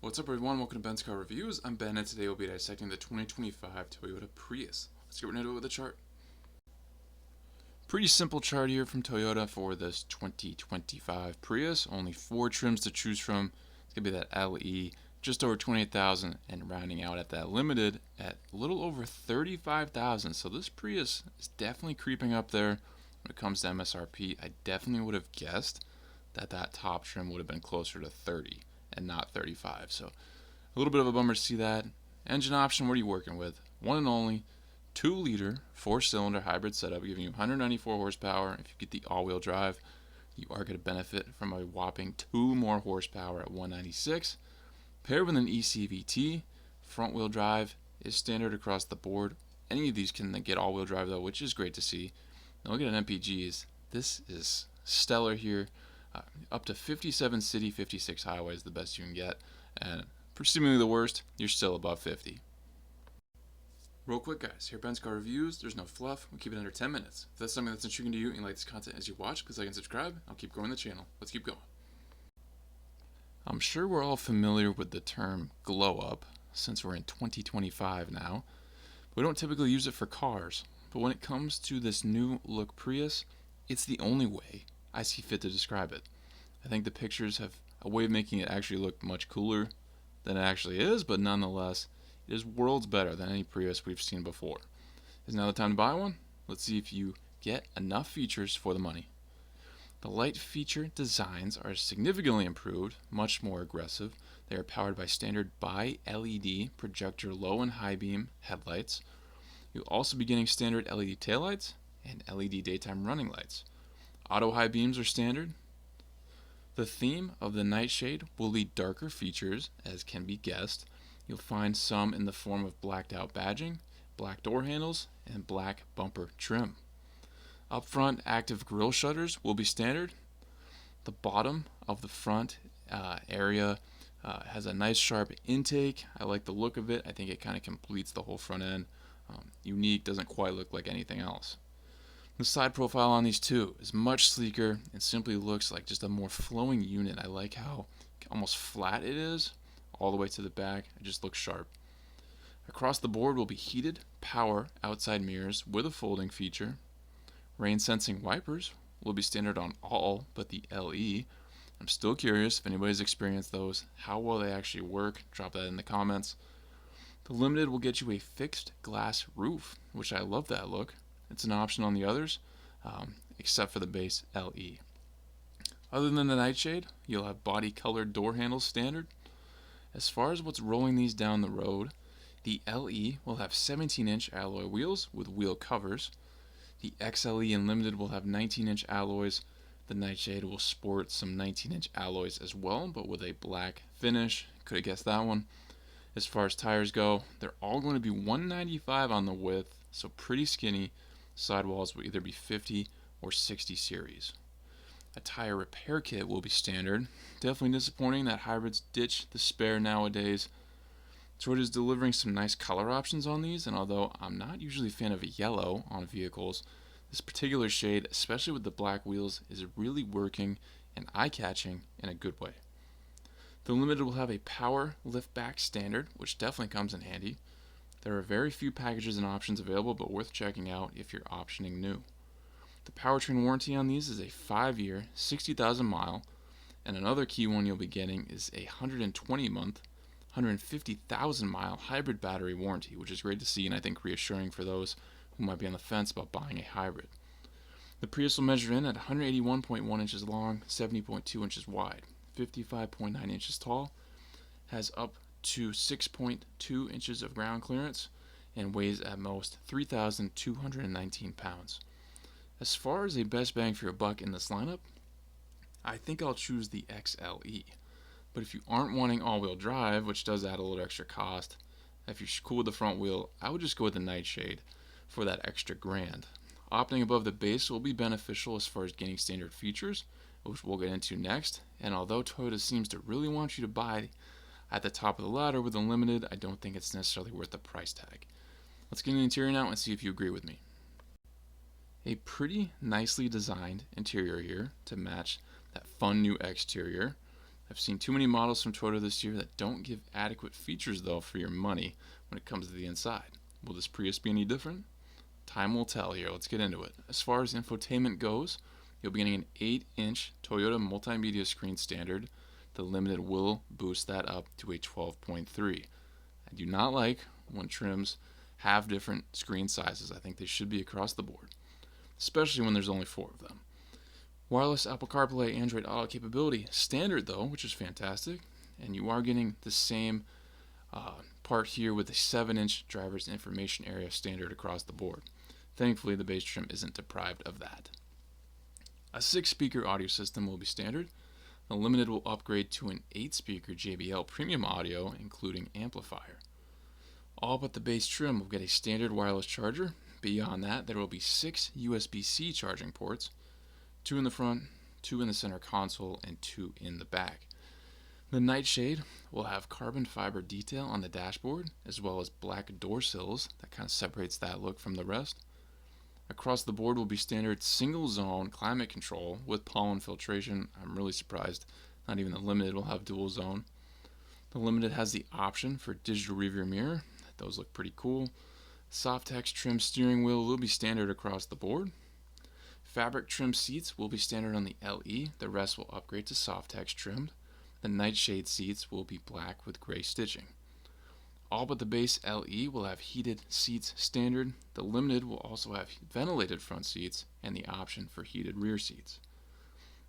What's up everyone, welcome to Ben's Car Reviews. I'm Ben and today we'll be dissecting the 2025 Toyota Prius. Let's get right into it with the chart. Pretty simple chart here from Toyota for this 2025 Prius. Only 4 trims to choose from. It's going to be that LE, just over 28,000, and rounding out at that limited at a little over 35,000. So this Prius is definitely creeping up there when it comes to MSRP. I definitely would have guessed that that top trim would have been closer to 30 and not 35. So a little bit of a bummer to see that. Engine option, what are you working with? One and only 2-liter 4-cylinder hybrid setup, giving you 194 horsepower. If you get the all-wheel drive, you are going to benefit from a whopping 2 more horsepower at 196. Paired with an ECVT, front-wheel drive is standard across the board. Any of these can get all-wheel drive though, which is great to see. Now look at an MPGs. This is stellar here. Up to 57 city, 56 highway is the best you can get. And presumably the worst, you're still above 50. Real quick guys, here at Ben's Car Reviews, there's no fluff, we keep it under 10 minutes. If that's something that's intriguing to you and you like this content as you watch, please like and subscribe. I'll keep growing the channel. Let's keep going. I'm sure we're all familiar with the term glow up, since we're in 2025 now. We don't typically use it for cars, but when it comes to this new look Prius, it's the only way I see fit to describe it. I think the pictures have a way of making it actually look much cooler than it actually is, but nonetheless, it is worlds better than any Prius we've seen before. Is now the time to buy one? Let's see if you get enough features for the money. The light feature designs are significantly improved, much more aggressive. They are powered by standard bi-LED projector low and high beam headlights. You'll also be getting standard LED taillights and LED daytime running lights. Auto high beams are standard. The theme of the Nightshade will lead darker features, as can be guessed. You'll find some in the form of blacked out badging, black door handles, and black bumper trim. Up front, active grille shutters will be standard. The bottom of the front area has a nice sharp intake. I like the look of it. I think it kind of completes the whole front end. Unique, doesn't quite look like anything else. The side profile on these two is much sleeker and simply looks like just a more flowing unit. I like how almost flat it is all the way to the back. It just looks sharp. Across the board will be heated power outside mirrors with a folding feature. Rain sensing wipers will be standard on all but the LE. I'm still curious if anybody's experienced those, how well they actually work. Drop that in the comments. The Limited will get you a fixed glass roof, which I love that look. It's an option on the others, except for the base LE. Other than the Nightshade, you'll have body colored door handles standard. As far as what's rolling these down the road, the LE will have 17-inch alloy wheels with wheel covers. The XLE and Limited will have 19-inch alloys. The Nightshade will sport some 19-inch alloys as well, but with a black finish. Could have guessed that one. As far as tires go, they're all going to be 195 on the width, so pretty skinny. Sidewalls will either be 50 or 60 series. A tire repair kit will be standard. Definitely disappointing that hybrids ditch the spare nowadays. Toyota is delivering some nice color options on these, and although I'm not usually a fan of yellow on vehicles, this particular shade, especially with the black wheels, is really working and eye-catching in a good way. The Limited will have a power liftback standard, which definitely comes in handy. There are very few packages and options available, but worth checking out if you're optioning new. The powertrain warranty on these is a 5-year, 60,000 mile, and another key one you'll be getting is a 120-month, 150,000 mile hybrid battery warranty, which is great to see and I think reassuring for those who might be on the fence about buying a hybrid. The Prius will measure in at 181.1 inches long, 70.2 inches wide, 55.9 inches tall, has up to 6.2 inches of ground clearance, and weighs at most 3,219 pounds. As far as a best bang for your buck in this lineup, I think I'll choose the XLE. But if you aren't wanting all-wheel drive, which does add a little extra cost, if you're cool with the front wheel, I would just go with the Nightshade for that extra grand. Opting above the base will be beneficial as far as gaining standard features, which we'll get into next. And although Toyota seems to really want you to buy at the top of the ladder with Unlimited, I don't think it's necessarily worth the price tag. Let's get in the interior now and see if you agree with me. A pretty nicely designed interior here to match that fun new exterior. I've seen too many models from Toyota this year that don't give adequate features though for your money when it comes to the inside. Will this Prius be any different? Time will tell here. Let's get into it. As far as infotainment goes, you'll be getting an 8-inch Toyota multimedia screen standard. The Limited will boost that up to a 12.3. I do not like when trims have different screen sizes. I think they should be across the board, especially when there's only 4 of them. Wireless Apple CarPlay, Android Auto capability standard though, which is fantastic, and you are getting the same part here with a 7-inch driver's information area standard across the board. Thankfully, the base trim isn't deprived of that. A 6-speaker audio system will be standard. The Limited will upgrade to an 8-speaker JBL premium audio, including amplifier. All but the base trim will get a standard wireless charger. Beyond that, there will be 6 USB-C charging ports, 2 in the front, 2 in the center console, and 2 in the back. The Nightshade will have carbon fiber detail on the dashboard, as well as black door sills. That kind of separates that look from the rest. Across the board will be standard single zone climate control with pollen filtration. I'm really surprised not even the Limited will have dual zone. The Limited has the option for digital rearview mirror. Those look pretty cool. Soft-Tex trim steering wheel will be standard across the board. Fabric trim seats will be standard on the LE. The rest will upgrade to Soft-Tex trimmed. The Nightshade seats will be black with gray stitching. All but the base LE will have heated seats standard. The Limited will also have ventilated front seats and the option for heated rear seats.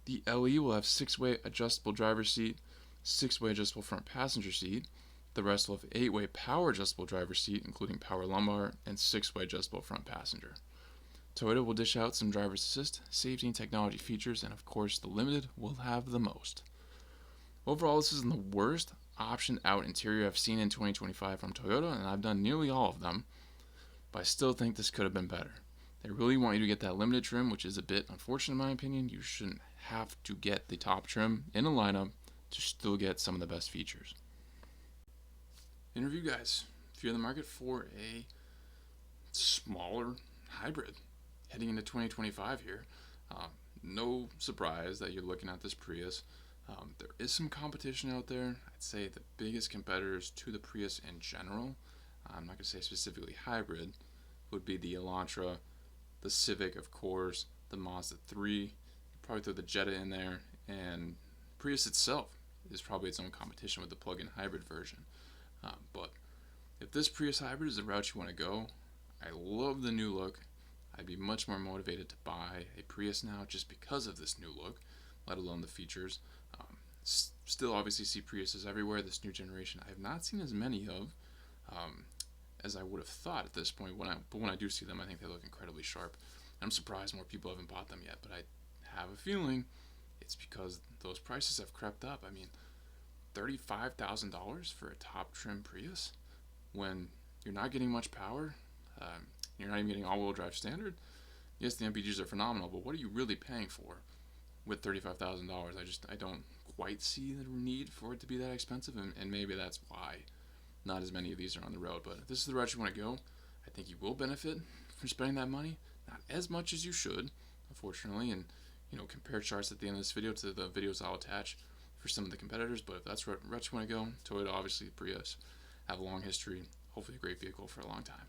The LE will have 6-way adjustable driver's seat, 6-way adjustable front passenger seat. The rest will have 8-way power adjustable driver's seat, including power lumbar, and 6-way adjustable front passenger. Toyota will dish out some driver's assist, safety, and technology features, and of course the Limited will have the most. Overall, this isn't the worst option out interior I've seen in 2025 from Toyota, and I've done nearly all of them, but I still think this could have been better. They really want you to get that Limited trim, which is a bit unfortunate in my opinion. You shouldn't have to get the top trim in a lineup to still get some of the best features. In review, guys, if you're in the market for a smaller hybrid heading into 2025 here, no surprise that you're looking at this Prius. There is some competition out there. I'd say the biggest competitors to the Prius in general, I'm not going to say specifically hybrid, would be the Elantra, the Civic, of course, the Mazda 3, probably throw the Jetta in there, and Prius itself is probably its own competition with the plug-in hybrid version. But if this Prius hybrid is the route you want to go, I love the new look. I'd be much more motivated to buy a Prius now just because of this new look, let alone the features. Still obviously see Priuses everywhere. This new generation I have not seen as many of as I would have thought at this point. But when I do see them, I think they look incredibly sharp. I'm surprised more people haven't bought them yet, but I have a feeling it's because those prices have crept up. I mean, $35,000 for a top trim Prius when you're not getting much power, you're not even getting all-wheel drive standard. Yes, the MPGs are phenomenal, but what are you really paying for with $35,000? I don't quite see the need for it to be that expensive, and maybe that's why not as many of these are on the road. But if this is the route you want to go, I think you will benefit from spending that money. Not as much as you should, unfortunately, and compare charts at the end of this video to the videos I'll attach for some of the competitors. But if that's the route you want to go, Toyota, obviously the Prius, have a long history, hopefully a great vehicle for a long time.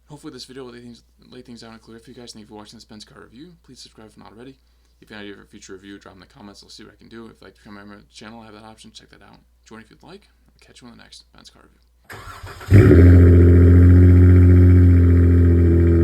Hopefully this video will lay things out and clear for you guys. Thank you for watching this Benz car review. Please subscribe if not already. If you have any idea for a future review, drop in the comments. I'll see what I can do. If you'd like to become a member of the channel, I have that option. Check that out. Join if you'd like. I'll catch you on the next Benz car review.